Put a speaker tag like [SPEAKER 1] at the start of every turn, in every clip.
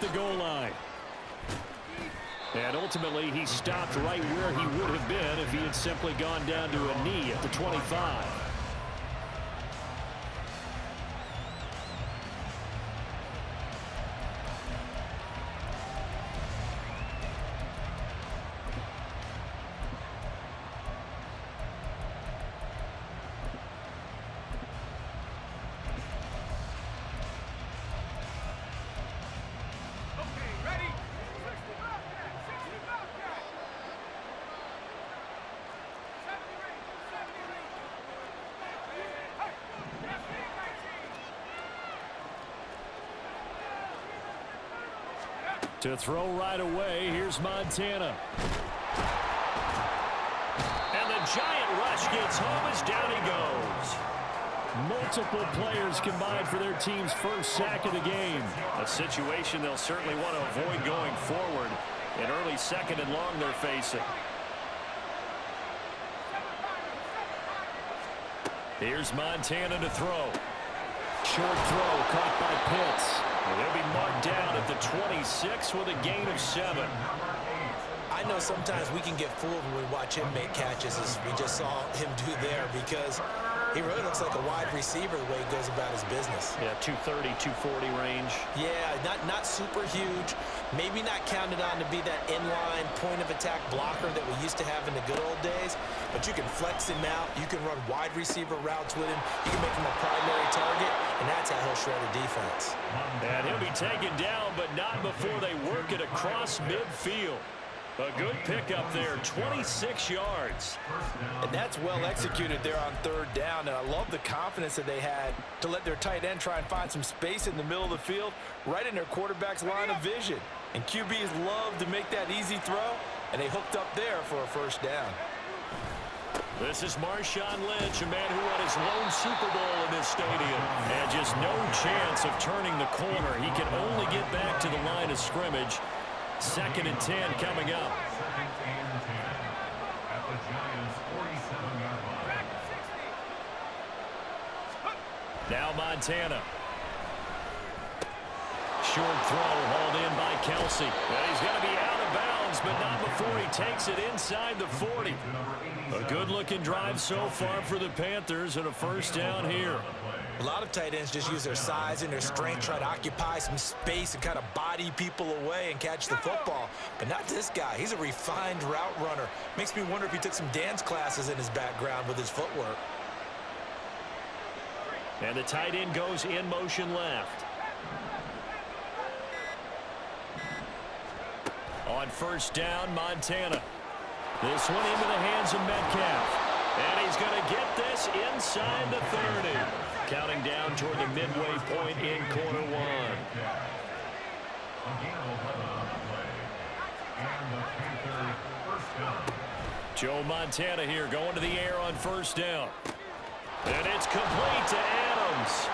[SPEAKER 1] at the goal line. And ultimately, he stopped right where he would have been if he had simply gone down to a knee at the 25. To throw right away, here's Montana. And the giant rush gets home as down he goes. Multiple players combined for their team's first sack of the game. A situation they'll certainly want to avoid going forward. An early second and long they're facing. Here's Montana to throw. Short throw caught by Pitts. They'll be marked down at the 26 with a gain of 7.
[SPEAKER 2] I know sometimes we can get fooled when we watch him make catches, as we just saw him do there, because he really looks like a wide receiver the way he goes about his business.
[SPEAKER 1] Yeah, 230, 240 range.
[SPEAKER 2] Yeah, not super huge. Maybe not counted on to be that inline point-of-attack blocker that we used to have in the good old days, but you can flex him out. You can run wide receiver routes with him. You can make him a primary target, and that's how he'll shred a defense.
[SPEAKER 1] And he'll be taken down, but not before they work it across midfield. A good pickup there, 26 yards.
[SPEAKER 3] And that's well executed there on third down, and I love the confidence that they had to let their tight end try and find some space in the middle of the field, right in their quarterback's line of vision. And QBs love to make that easy throw, and they hooked up there for a first down.
[SPEAKER 1] This is Marshawn Lynch, a man who won his lone Super Bowl in this stadium. And just no chance of turning the corner. He can only get back to the line of scrimmage. 2nd and 10 coming up. Now Montana. Short throw hauled in by Kelsey. And he's going to be out of bounds, but not before he takes it inside the 40. A good-looking drive so far for the Panthers, and a first down here.
[SPEAKER 2] A lot of tight ends just use their size and their strength, try to occupy some space and kind of body people away and catch the football. But not this guy. He's a refined route runner. Makes me wonder if he took some dance classes in his background with his footwork.
[SPEAKER 1] And the tight end goes in motion left. On first down, Montana. This one into the hands of Metcalf. And he's going to get this inside the 30. Counting down toward the midway point in quarter one. Joe Montana here going to the air on first down. And it's complete to Adams.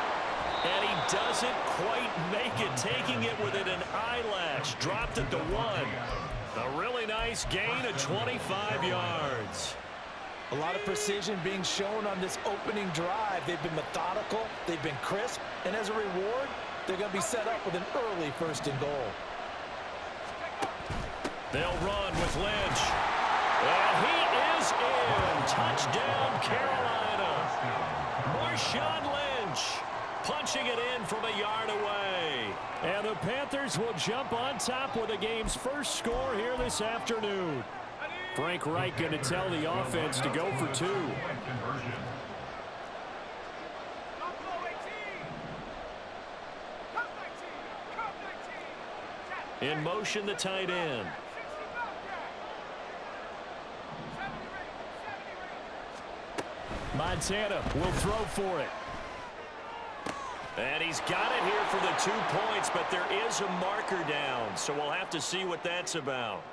[SPEAKER 1] And he doesn't quite make it, taking it within an eyelash. Dropped at the 1. A really nice gain of 25 yards.
[SPEAKER 2] A lot of precision being shown on this opening drive. They've been methodical, they've been crisp, and as a reward, they're going to be set up with an early first and goal.
[SPEAKER 1] They'll run with Lynch. And he is in. Touchdown, Carolina. Marshawn Lynch punching it in from a yard away. And the Panthers will jump on top with the game's first score here this afternoon. Frank Reich going to tell the offense to go for 2. In motion, the tight end. Montana will throw for it. And he's got it here for the 2 points, but there is a marker down, so we'll have to see what that's about.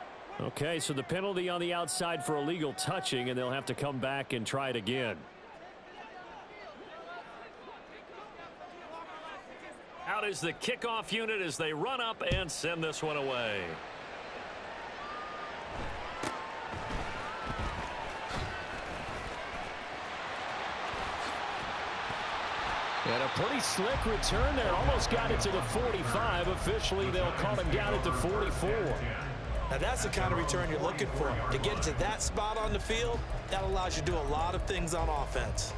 [SPEAKER 1] Okay, so the penalty on the outside for illegal touching, and they'll have to come back and try it again. Out is the kickoff unit as they run up and send this one away. And a pretty slick return there. Almost got it to the 45. Officially, they'll call him down at the 44.
[SPEAKER 2] Now, that's the kind of return you're looking for. To get to that spot on the field, that allows you to do a lot of things on offense.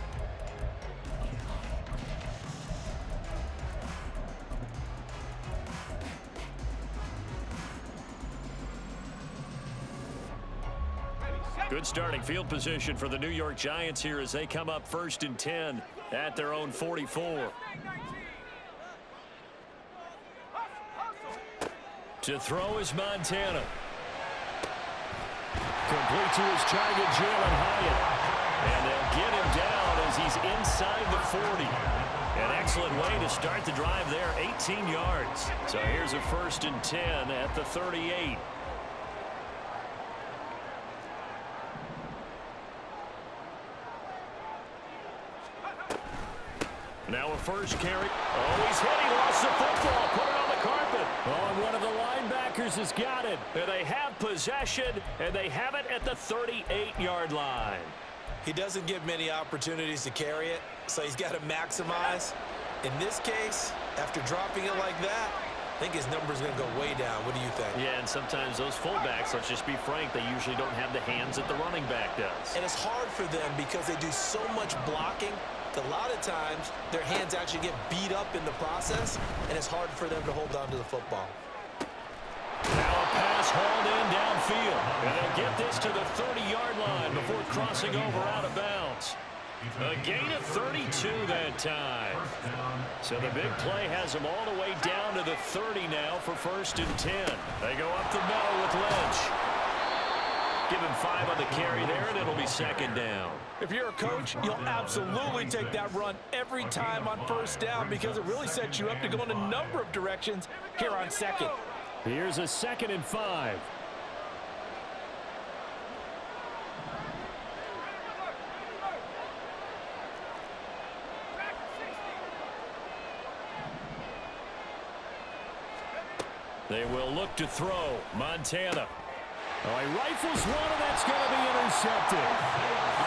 [SPEAKER 1] Good starting field position for the New York Giants here as they come up 1st and 10 at their own 44. To throw is Montana. Complete to his target, Jalen Hyatt. And they'll get him down as he's inside the 40. An excellent way to start the drive there, 18 yards. So here's a 1st and 10 at the 38. Now a first carry. Oh, he's hit. He lost the football. Put it on the carpet. Oh, and one of the linebackers has got it. And they have possession, and they have it at the 38-yard line.
[SPEAKER 2] He doesn't give many opportunities to carry it, so he's got to maximize. In this case, after dropping it like that, I think his number's going to go way down. What do you think?
[SPEAKER 1] Yeah, and sometimes those fullbacks, let's just be frank, they usually don't have the hands that the running back does.
[SPEAKER 2] And it's hard for them because they do so much blocking. A lot of times, their hands actually get beat up in the process, and it's hard for them to hold on to the football.
[SPEAKER 1] Now a pass hauled in downfield. And they'll get this to the 30-yard line before crossing over out of bounds. A gain of 32 that time. So the big play has them all the way down to the 30 now for 1st and 10. They go up the middle with Lynch. Give him 5 on the carry there, and it'll be 2nd down.
[SPEAKER 3] If you're a coach, you'll absolutely take that run every time on 1st down because it really sets you up to go in a number of directions here on 2nd.
[SPEAKER 1] Here's a 2nd and 5. They will look to throw. Montana. Oh, he rifles one, and that's going to be intercepted.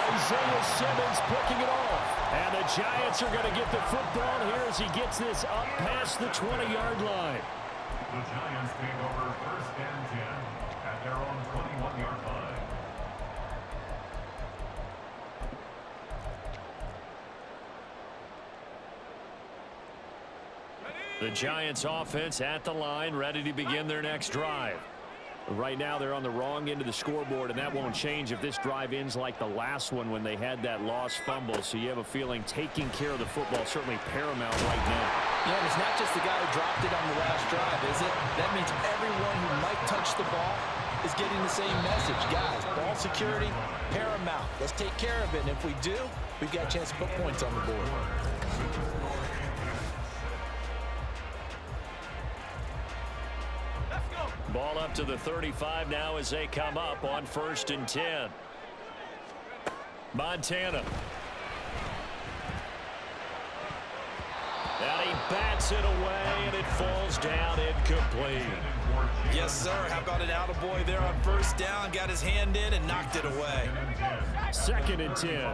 [SPEAKER 1] Isaiah Simmons picking it off. And the Giants are going to get the football here as he gets this up past the 20-yard line.
[SPEAKER 4] The Giants take over 1st and 10 at their own 21-yard line.
[SPEAKER 1] The Giants offense at the line, ready to begin their next drive. Right now, they're on the wrong end of the scoreboard, and that won't change if this drive ends like the last one when they had that lost fumble. So you have a feeling taking care of the football certainly paramount right now.
[SPEAKER 3] Yeah, and it's not just the guy who dropped it on the last drive, is it? That means everyone who might touch the ball is getting the same message. Guys, ball security, paramount. Let's take care of it, and if we do, we've got a chance to put points on the board.
[SPEAKER 1] Ball up to the 35 now as they come up on 1st and 10. Montana. And he bats it away, and it falls down incomplete.
[SPEAKER 2] Yes, sir. How about an attaboy there on 1st down? Got his hand in and knocked it away.
[SPEAKER 1] 2nd and 10.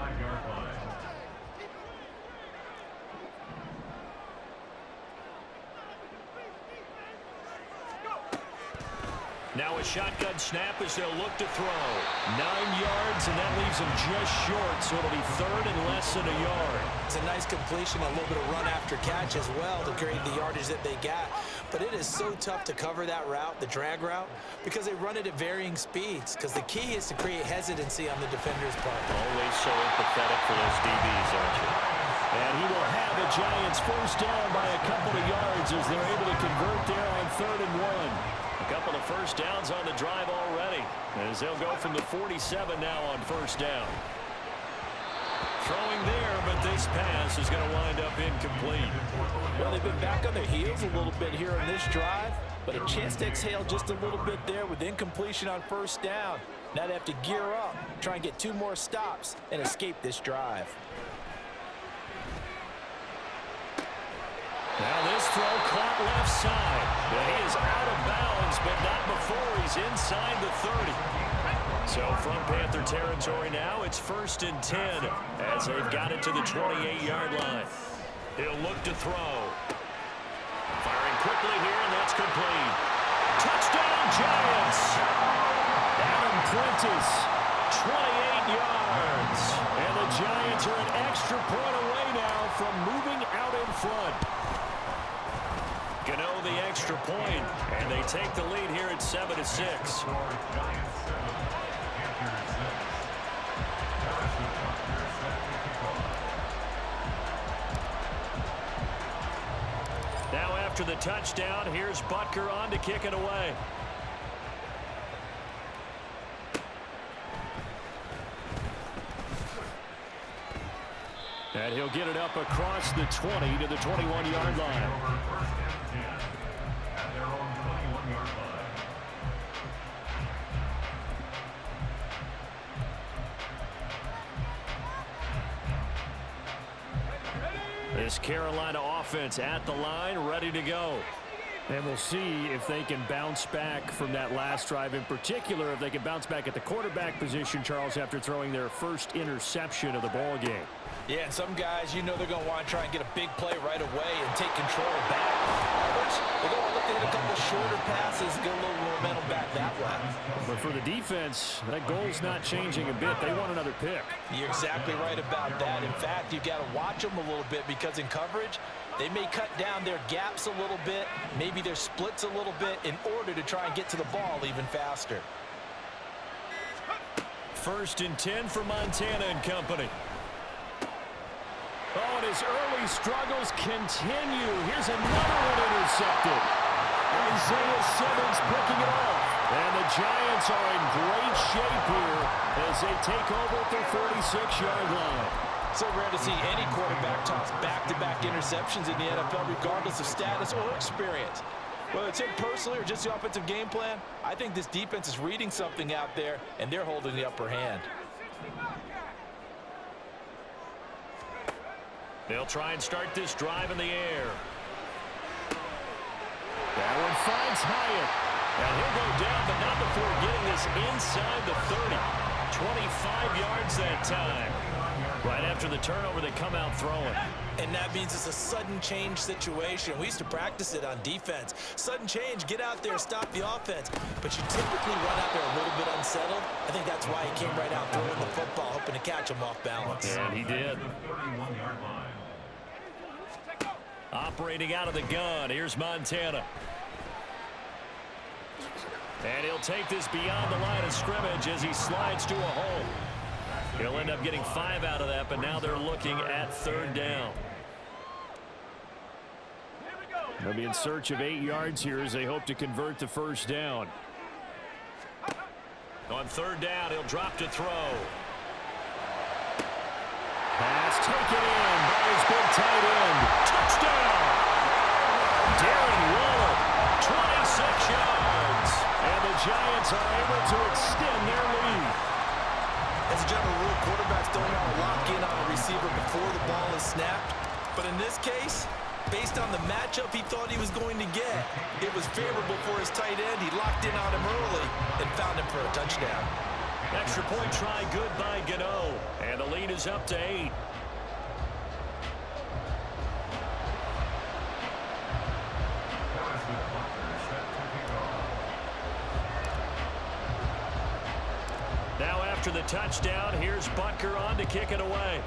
[SPEAKER 1] Now a shotgun snap as they'll look to throw. 9 yards, and that leaves them just short, so it'll be 3rd and less than a yard.
[SPEAKER 2] It's a nice completion, a little bit of run after catch as well to create the yardage that they got. But it is so tough to cover that route, the drag route, because they run it at varying speeds. Because the key is to create hesitancy on the defender's part.
[SPEAKER 1] Always so empathetic for those DBs, aren't you? And he will have the Giants 1st down by a couple of yards as they're able to convert there on 3rd and 1. A couple of 1st downs on the drive already as they'll go from the 47 now on 1st down. Throwing there, but this pass is going to wind up incomplete.
[SPEAKER 3] Well, they've been back on their heels a little bit here on this drive, but a chance to exhale just a little bit there with incompletion on 1st down. Now they have to gear up, try and get 2 more stops and escape this drive.
[SPEAKER 1] Now this throw caught left side. Well, he is out of bounds, but not before he's inside the 30. So from Panther territory now, it's 1st and 10 as they've got it to the 28-yard line. He'll look to throw. Firing quickly here, and that's complete. Touchdown, Giants! Adam Prentice, 28 yards. And the Giants are an extra point away now from moving out in front. Gano the extra point, and they take the lead here at 7-6.
[SPEAKER 4] Giants 7, Panthers 6. Harris with Butker set to kick off.
[SPEAKER 1] Now after the touchdown, here's Butker on to kick it away. And he'll get it up across the 20 to the 21-yard line.
[SPEAKER 4] Over first and 10 at their own 21-yard line.
[SPEAKER 1] This Carolina offense at the line, ready to go. And we'll see if they can bounce back from that last drive. In particular, if they can bounce back at the quarterback position, Charles, after throwing their first interception of the ball game.
[SPEAKER 3] Yeah, and some guys, you know they're going to want to try and get a big play right away and take control back. Others, they're going to look to hit a couple shorter passes, get a little momentum back that way.
[SPEAKER 1] But for the defense, that goal's not changing a bit. They want another pick.
[SPEAKER 3] You're exactly right about that. In fact, you've got to watch them a little bit because in coverage, they may cut down their gaps a little bit, maybe their splits a little bit in order to try and get to the ball even faster.
[SPEAKER 1] 1st and 10 for Montana and company. Oh, and his early struggles continue. Here's another one intercepted. Isaiah Simmons picking it off. And the Giants are in great shape here as they take over at their 46-yard line.
[SPEAKER 3] So rare to see any quarterback toss back-to-back interceptions in the NFL, regardless of status or experience. Whether it's him personally or just the offensive game plan, I think this defense is reading something out there, and they're holding the upper hand.
[SPEAKER 1] They'll try and start this drive in the air. That one finds Hyatt. And he'll go down, but not before getting this inside the 30. 25 yards that time. Right after the turnover, they come out throwing.
[SPEAKER 2] And that means it's a sudden change situation. We used to practice it on defense. Sudden change, get out there, stop the offense. But you typically run out there a little bit unsettled. I think that's why he came right out throwing the football, hoping to catch him off balance.
[SPEAKER 1] And he did.
[SPEAKER 4] 31-yard line.
[SPEAKER 1] Operating out of the gun, here's Montana. And he'll take this beyond the line of scrimmage as he slides to a hole. He'll end up getting 5 out of that, but now they're looking at 3rd down. They'll be in search of 8 yards here as they hope to convert the 1st down. On 3rd down, he'll drop to throw. Pass taken in by his big tight end. Touchdown! Darren Waller, 26 yards. And the Giants are able to extend their lead.
[SPEAKER 2] As a general rule, quarterbacks don't want to lock in on a receiver before the ball is snapped. But in this case, based on the matchup he thought he was going to get, it was favorable for his tight end. He locked in on him early and found him for a touchdown.
[SPEAKER 1] Extra point try good by Gano. And the lead is up to 8.
[SPEAKER 4] Harris with Butker set to kick off.
[SPEAKER 1] Now after the touchdown, here's Butker on to kick it away.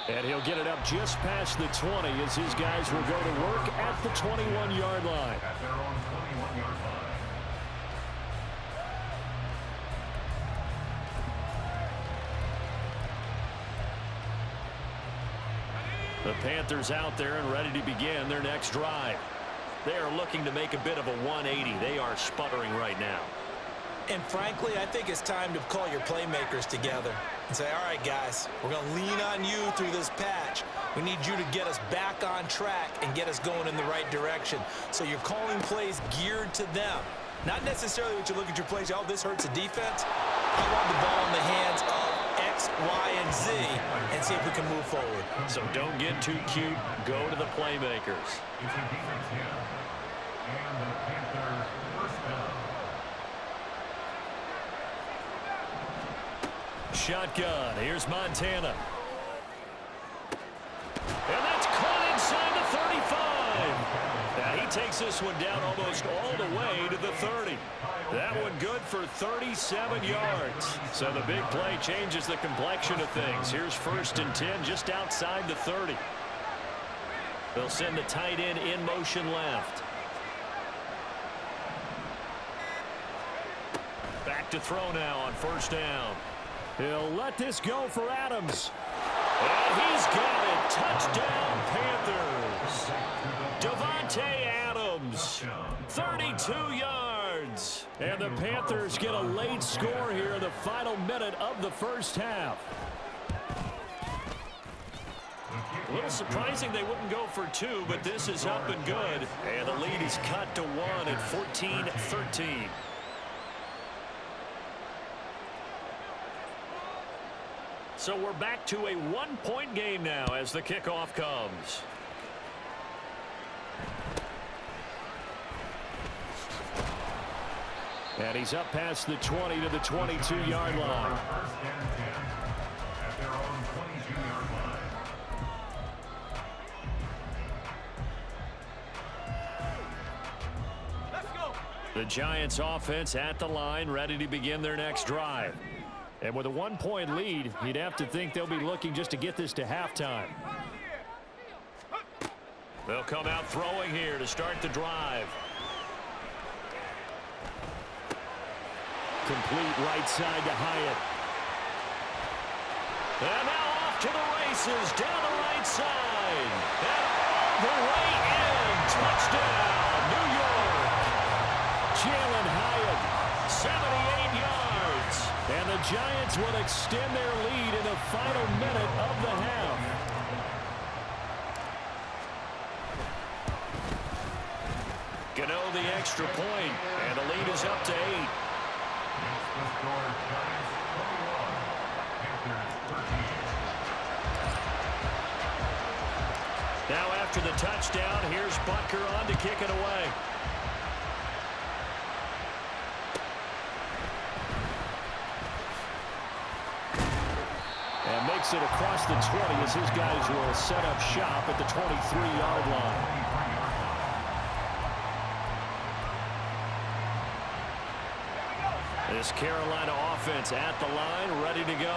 [SPEAKER 1] And he'll get it up just past the 20 as his guys will go to work at the 21-yard line.
[SPEAKER 4] At their own 21-yard line.
[SPEAKER 1] The Panthers out there and ready to begin their next drive. They are looking to make a bit of a 180. They are sputtering right now.
[SPEAKER 2] And frankly, I think it's time to call your playmakers together and say, all right, guys, we're going to lean on you through this patch. We need you to get us back on track and get us going in the right direction. So you're calling plays geared to them. Not necessarily what you look at your plays, oh, this hurts the defense. I want the ball in the hands of X, Y, and Z and see if we can move forward.
[SPEAKER 1] So don't get too cute. Go to the playmakers.
[SPEAKER 4] It's a defense hit. And the Panthers first down.
[SPEAKER 1] Shotgun. Here's Montana. And that's caught inside the 35. Now he takes this one down almost all the way to the 30. That one good for 37 yards. So the big play changes the complexion of things. Here's 1st and 10 just outside the 30. They'll send the tight end in motion left. Back to throw now on 1st down. He'll let this go for Adams. And he's got it. Touchdown, Panthers. Davante Adams, 32 yards. And the Panthers get a late score here in the final minute of the first half. A little surprising they wouldn't go for 2, but this is up and good. And the lead is cut to 1 at 14-13. So we're back to a 1-point game now as the kickoff comes. And he's up past the 20 to the 22-yard line.
[SPEAKER 4] 1st and 10 at their own 22-yard line.
[SPEAKER 1] The Giants offense at the line, ready to begin their next drive. And with a 1-point lead, you'd have to think they'll be looking just to get this to halftime. They'll come out throwing here to start the drive. Complete right side to Hyatt. And now off to the races down the right side. And all the way in. Touchdown, New York. Jalen Hyatt, 78 yards. And the Giants will extend their lead in the final minute of the half. Gano the extra point, and the lead is up to 8.
[SPEAKER 4] The score, Giants 21, Panthers 13.
[SPEAKER 1] Now after the touchdown, here's Butker on to kick it away. And makes it across the 20 as his guys will set up shop at the 23-yard line. This Carolina offense at the line, ready to go.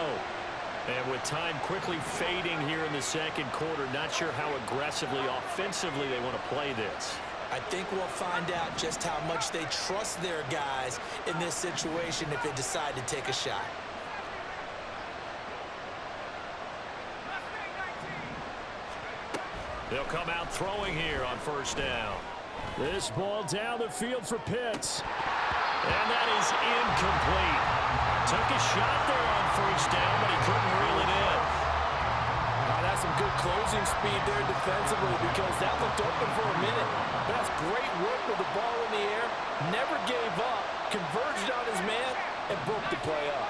[SPEAKER 1] And with time quickly fading here in the second quarter, not sure how aggressively, offensively they want to play this.
[SPEAKER 2] I think we'll find out just how much they trust their guys in this situation if they decide to take a shot.
[SPEAKER 1] They'll come out throwing here on 1st down. This ball down the field for Pitts. And that is incomplete. Took a shot there on 1st down, but he couldn't reel it in.
[SPEAKER 3] That's some good closing speed there defensively because that looked open for a minute. That's great work with the ball in the air. Never gave up, converged on his man, and broke the play up.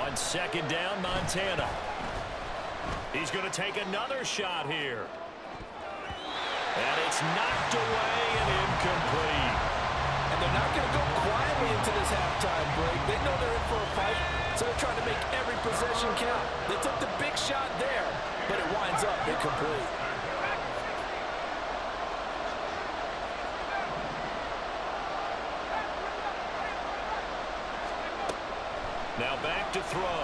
[SPEAKER 1] On 2nd down, Montana. He's going to take another shot here. And it's knocked away and incomplete.
[SPEAKER 3] And they're not going to go quietly into this halftime break. They know they're in for a fight, so they're trying to make every possession count. They took the big shot there, but it winds up incomplete.
[SPEAKER 1] Now back to throw.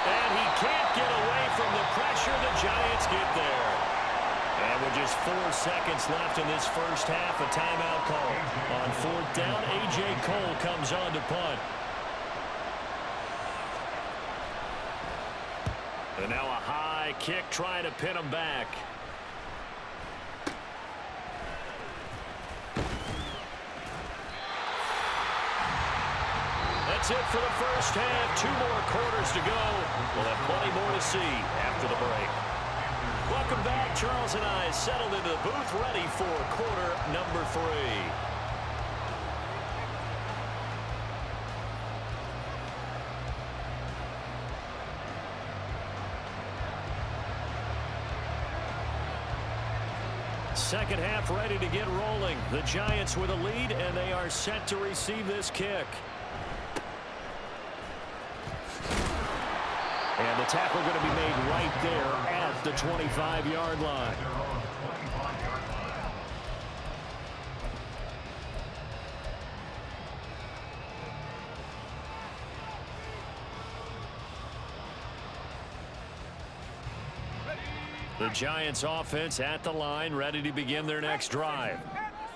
[SPEAKER 1] And he can't get away from the pressure. The Giants get there. And with just 4 seconds left in this first half, a timeout call. On 4th down, A.J. Cole comes on to punt. And now a high kick trying to pin him back. That's it for the first half. 2 more quarters to go. We'll have plenty more to see after the break. Welcome back. Charles and I settled into the booth ready for quarter number 3. second half ready to get rolling. The Giants with a lead, and they are set to receive this kick. And the tackle going to be made right there at the 25-yard line. The Giants offense at the line, ready to begin their next drive.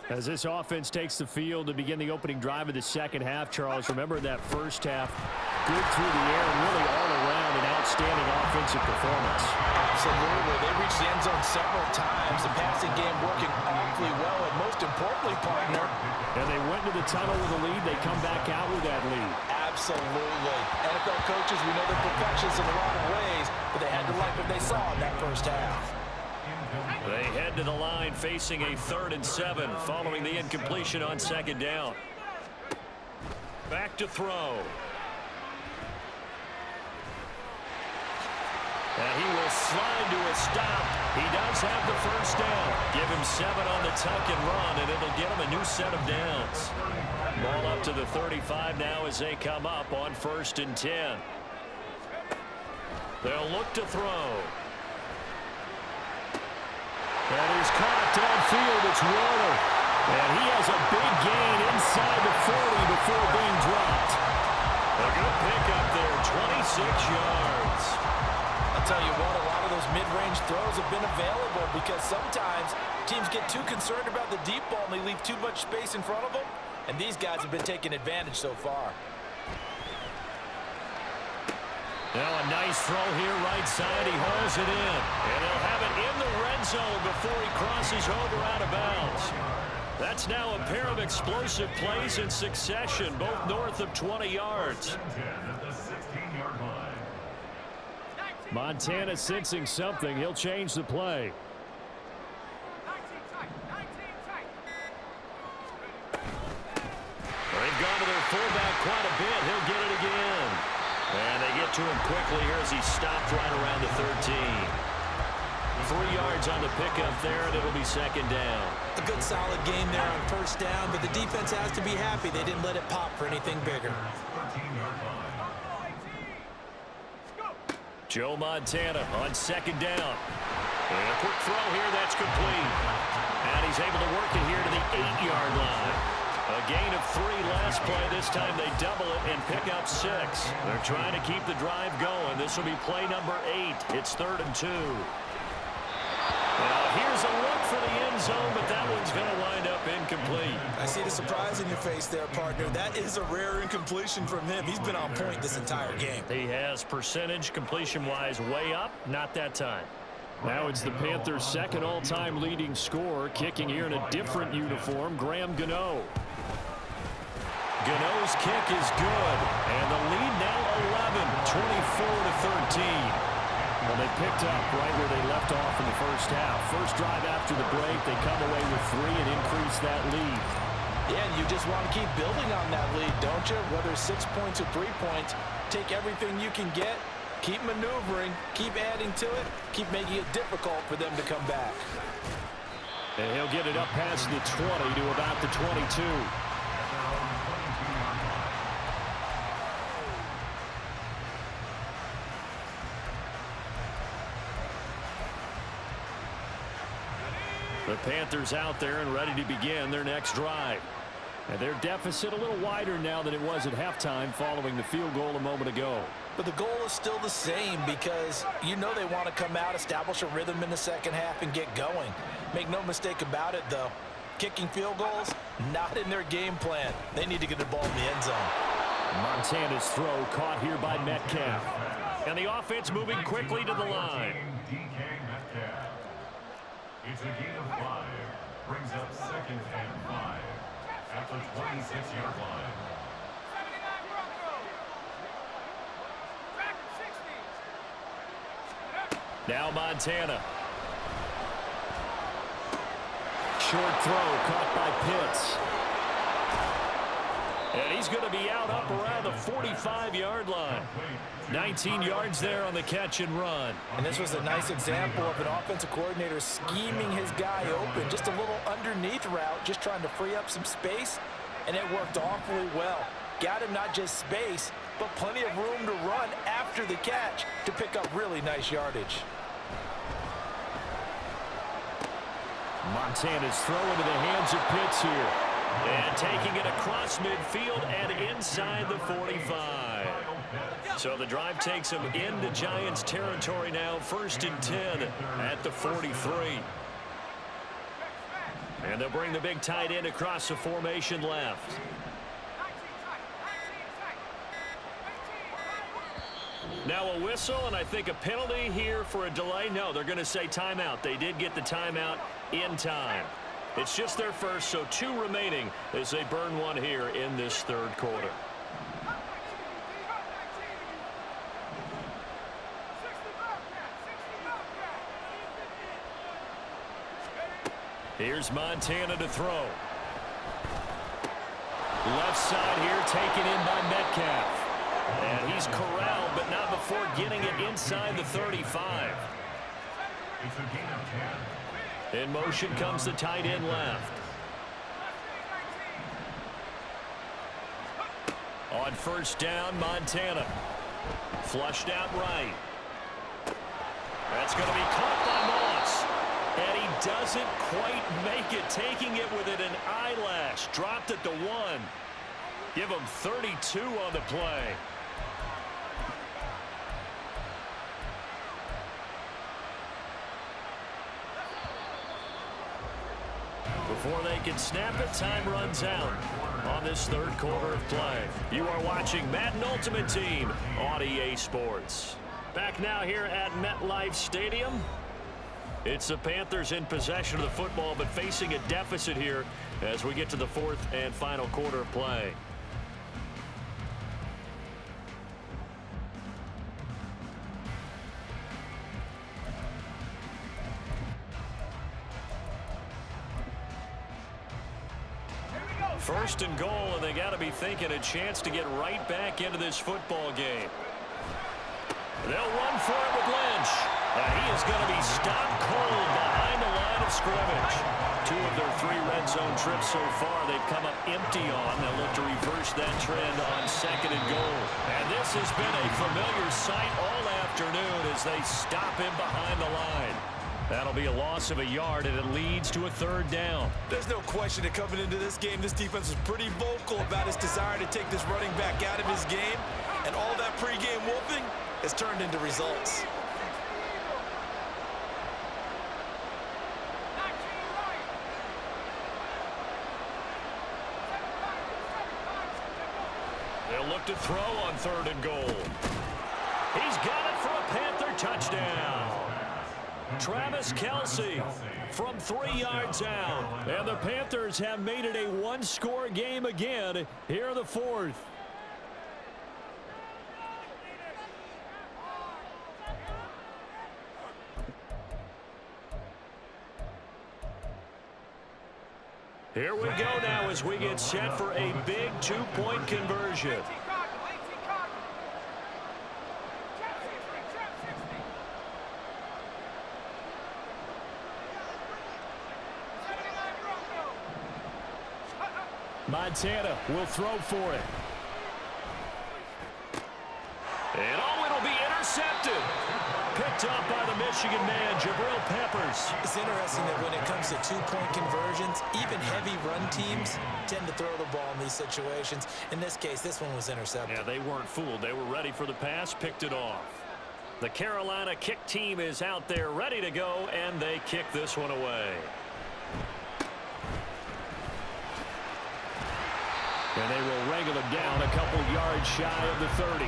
[SPEAKER 1] As this offense takes the field to begin the opening drive of the second half, Charles, remember that first half, good through the air and really all around an outstanding offensive performance.
[SPEAKER 3] Absolutely. They reached the end zone several times. The passing game working awfully well, and most importantly, partner.
[SPEAKER 1] And they went to the tunnel with a lead. They come back out with that lead.
[SPEAKER 3] Absolutely. NFL coaches, we know they're perfectionists in a lot of ways, but they had to like what they saw in that first half.
[SPEAKER 1] They head to the line facing a 3rd and 7 following the incompletion on second down. Back to throw. And he will slide to a stop. He does have the first down. Give him 7 on the tuck and run, and it'll get him a new set of downs. Ball up to the 35 now as they come up on 1st and 10. They'll look to throw. That is caught downfield. It's Warner. And he has a big gain inside the 40 before being dropped. A good pickup there, 26 yards.
[SPEAKER 3] I'll tell you what, a lot of those mid-range throws have been available because sometimes teams get too concerned about the deep ball and they leave too much space in front of them. And these guys have been taking advantage so far.
[SPEAKER 1] Now a nice throw here right side. He hauls it in. And he'll have it in the red zone before he crosses over out of bounds. That's now a pair of explosive plays in succession, both north of 20 yards. Montana sensing something. He'll change the play. They've gone to their fullback quite a bit. He'll get it again. And they get to him quickly here as he stopped right around the 13. 3 yards on the pickup there, and it'll be second down.
[SPEAKER 2] A good solid game there on first down, but the defense has to be happy they didn't let it pop for anything bigger.
[SPEAKER 1] Joe Montana on second down. And a quick throw here, that's complete. And he's able to work it here to the 8-yard line. A gain of 3 last play. This time they double it and pick up 6. They're trying to keep the drive going. This will be play number 8. It's 3rd and 2. Now here's a look for the end zone, but that one's going to wind up incomplete.
[SPEAKER 2] I see the surprise in your face there, partner. That is a rare incompletion from him. He's been on point this entire game.
[SPEAKER 1] He has percentage completion-wise way up, not that time. Now it's the Panthers' second all-time leading scorer, kicking here in a different uniform, Graham Gano. Gano's kick is good, and the lead now 11, 24-13. Well, they picked up right where they left off in the first half. First drive after the break, they come away with 3 and increase that lead.
[SPEAKER 3] Yeah, and you just want to keep building on that lead, don't you? Whether 6 points or 3 points, take everything you can get, keep maneuvering, keep adding to it, keep making it difficult for them to come back.
[SPEAKER 1] And he'll get it up past the 20 to about the 22. The Panthers out there and ready to begin their next drive. And their deficit a little wider now than it was at halftime following the field goal a moment ago.
[SPEAKER 3] But the goal is still the same because you know they want to come out, establish a rhythm in the second half, and get going. Make no mistake about it, though. Kicking field goals, not in their game plan. They need to get the ball in the end zone.
[SPEAKER 1] Montana's throw caught here by Metcalf. And the offense moving quickly to the line.
[SPEAKER 4] It's a gain of 5. Brings up 2nd and 5 at the 26-yard line.
[SPEAKER 1] Now Montana. Short throw caught by Pitts. And he's going to be out up around the 45-yard line. 19 yards there on the catch and run.
[SPEAKER 3] And this was a nice example of an offensive coordinator scheming his guy open. Just a little underneath route, just trying to free up some space, and it worked awfully well. Got him not just space, but plenty of room to run after the catch to pick up really nice yardage.
[SPEAKER 1] Montana's throw into the hands of Pitts here. And taking it across midfield and inside the 45. So the drive takes them into Giants territory now. 1st and 10 at the 43. And they'll bring the big tight end across the formation left. Now a whistle, and I think a penalty here for a delay. No, they're going to say timeout. They did get the timeout in time. It's just their first, so 2 remaining as they burn one here in this 3rd quarter. Here's Montana to throw. Left side here taken in by Metcalf. And he's corralled, but not before getting it inside the 35.
[SPEAKER 4] It's a gain of 10.
[SPEAKER 1] In motion comes the tight end left. On 1st down, Montana. Flushed out right. That's going to be caught by Moss. And he doesn't quite make it, taking it within an eyelash. Dropped at the 1. Give him 32 on the play. Before they can snap it, time runs out on this 3rd quarter of play. You are watching Madden Ultimate Team on EA Sports. Back now here at MetLife Stadium. It's the Panthers in possession of the football, but facing a deficit here as we get to the 4th and final quarter of play. First and goal, and they got to be thinking a chance to get right back into this football game. They'll run for it with Lynch. He is going to be stopped cold behind the line of scrimmage. 2 of their 3 red zone trips so far they've come up empty on. They'll look to reverse that trend on 2nd and goal. And this has been a familiar sight all afternoon as they stop him behind the line. That'll be a loss of a yard, and it leads to a 3rd down.
[SPEAKER 3] There's no question that coming into this game, this defense is pretty vocal about its desire to take this running back out of his game. And all that pregame wolfing has turned into results.
[SPEAKER 1] They'll look to throw on 3rd and goal. He's got it for a Panther touchdown. Travis Kelce from 3 yards out. And the Panthers have made it a 1-score game again here in the 4th. Here we go now as we get set for a big 2-point conversion. Montana will throw for it. And it'll be intercepted. Picked up by the Michigan man, Jabril Peppers.
[SPEAKER 2] It's interesting that when it comes to 2-point conversions, even heavy run teams tend to throw the ball in these situations. In this case, this one was intercepted.
[SPEAKER 1] Yeah, they weren't fooled. They were ready for the pass, picked it off. The Carolina kick team is out there ready to go, and they kick this one away. And they will wrangle him down a couple yards shy of the 30.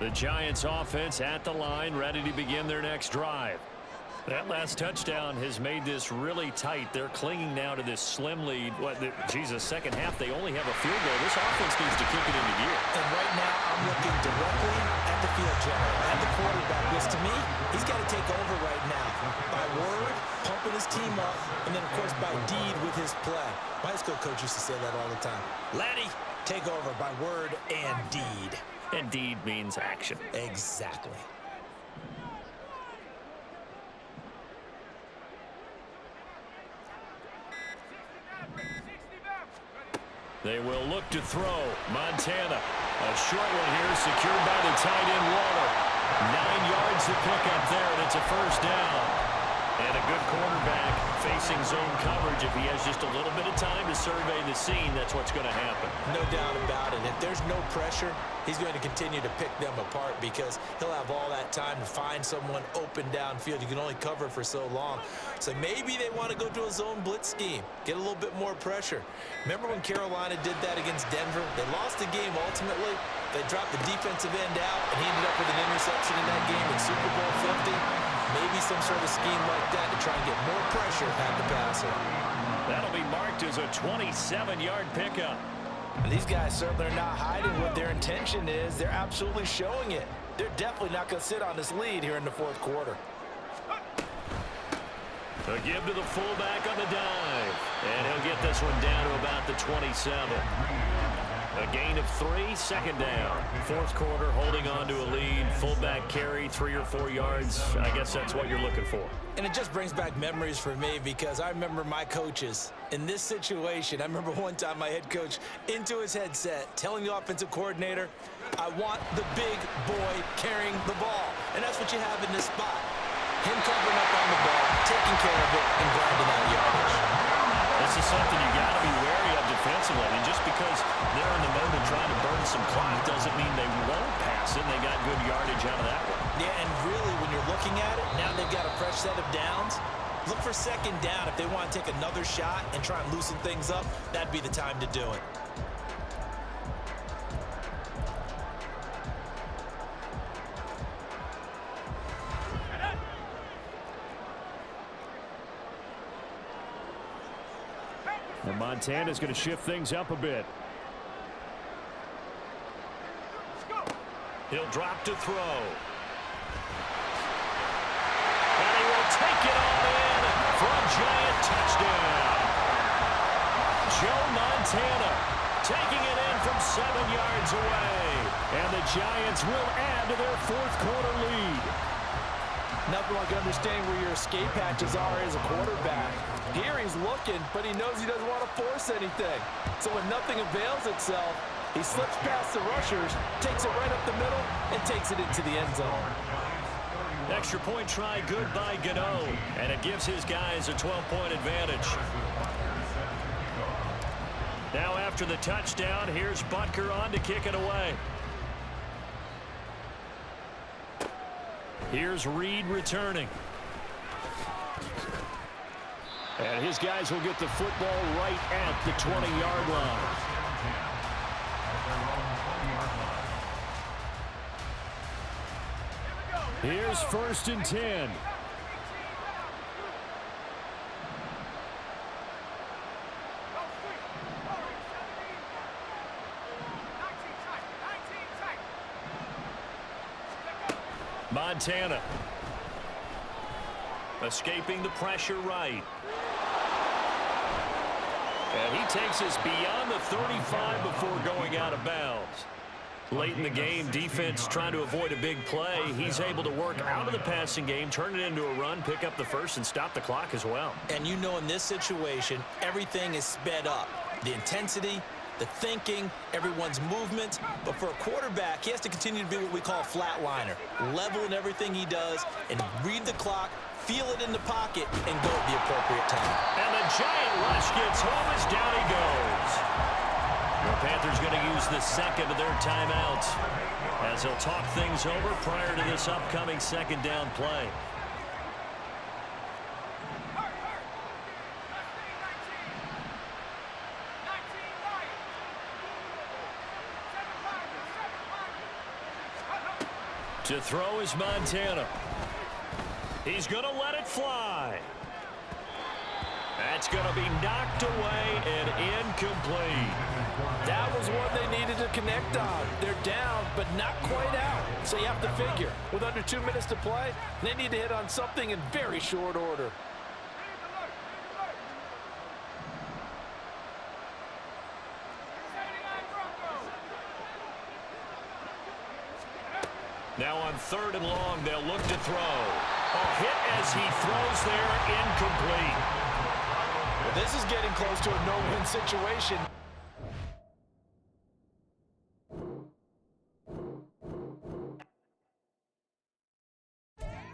[SPEAKER 1] The Giants offense at the line, ready to begin their next drive. That last touchdown has made this really tight. They're clinging now to this slim lead. Second half, they only have a field goal. This offense needs to kick it into gear.
[SPEAKER 2] And right now, I'm looking directly at the field general. And the quarterback was, to me, he's got to take over right now. By word, pumping his team up, and then, of course, by deed with his play. My high school coach used to say that all the time. Laddie, take over by word and deed.
[SPEAKER 1] And deed means action.
[SPEAKER 2] Exactly.
[SPEAKER 1] They will look to throw. Montana, a short one here, secured by the tight end Waller. 9 yards to pick up there, and it's a first down. And a good quarterback facing zone coverage. If he has just a little bit of time to survey the scene, that's what's going to happen.
[SPEAKER 2] No doubt about it. If there's no pressure, he's going to continue to pick them apart because he'll have all that time to find someone open downfield. You can only cover for so long. So maybe they want to go to a zone blitz scheme, get a little bit more pressure. Remember when Carolina did that against Denver? They lost the game ultimately. They dropped the defensive end out, and he ended up with an interception in that game in Super Bowl 50. Maybe some sort of scheme like that to try and get more pressure at the passer.
[SPEAKER 1] That'll be marked as a 27-yard pickup.
[SPEAKER 3] And these guys certainly are not hiding what their intention is. They're absolutely showing it. They're definitely not going to sit on this lead here in the fourth quarter.
[SPEAKER 1] A give to the fullback on the dive. And he'll get this one down to about the 27. A gain of 3, second down. Fourth quarter, holding on to a lead. Fullback carry, 3 or 4 yards. I guess that's what you're looking for.
[SPEAKER 2] And it just brings back memories for me because I remember my coaches in this situation. I remember one time my head coach into his headset telling the offensive coordinator, I want the big boy carrying the ball. And that's what you have in this spot. Him covering up on the ball, taking care of it, and grinding out yardage.
[SPEAKER 1] This is something you got to be wary of defensively. I mean, just because they're in the moment trying to burn some clock doesn't mean they won't pass it. They got good yardage out of that one.
[SPEAKER 2] Yeah, and really, when you're looking at it, now they've got a fresh set of downs. Look for second down. If they want to take another shot and try and loosen things up, that'd be the time to do it.
[SPEAKER 1] And Montana's going to shift things up a bit. He'll drop to throw. And he will take it all in for a giant touchdown. Joe Montana taking it in from 7 yards away. And the Giants will add to their fourth quarter lead.
[SPEAKER 3] Nothing like understanding where your escape hatches are as a quarterback. Here he's looking, but he knows he doesn't want to force anything. So when nothing avails itself, he slips past the rushers, takes it right up the middle, and takes it into the end zone.
[SPEAKER 1] Extra point try good by Gano, and it gives his guys a 12-point advantage. Now after the touchdown, here's Butker on to kick it away. Here's Reed returning. And his guys will get the football right at the 20-yard line. Here's 1st and 10. Montana escaping the pressure right. And he takes us beyond the 35 before going out of bounds. Late in the game, defense trying to avoid a big play. He's able to work out of the passing game, turn it into a run, pick up the first, and stop the clock as well.
[SPEAKER 2] And you know in this situation, everything is sped up. The intensity, the thinking, everyone's movement. But for a quarterback, he has to continue to be what we call a flatliner. Level in everything he does and read the clock, feel it in the pocket, and go at the appropriate time.
[SPEAKER 1] And the giant rush gets home as down he goes. The Panthers going to use the second of their timeouts as they'll talk things over prior to this upcoming second down play. To throw is Montana. He's going to let it fly. That's going to be knocked away and incomplete.
[SPEAKER 3] That was one they needed to connect on. They're down, but not quite out. So you have to figure, with under 2 minutes to play, they need to hit on something in very short order.
[SPEAKER 1] Now on 3rd and long, they'll look to throw. A hit as he throws there, incomplete.
[SPEAKER 3] Well, this is getting close to a no-win situation.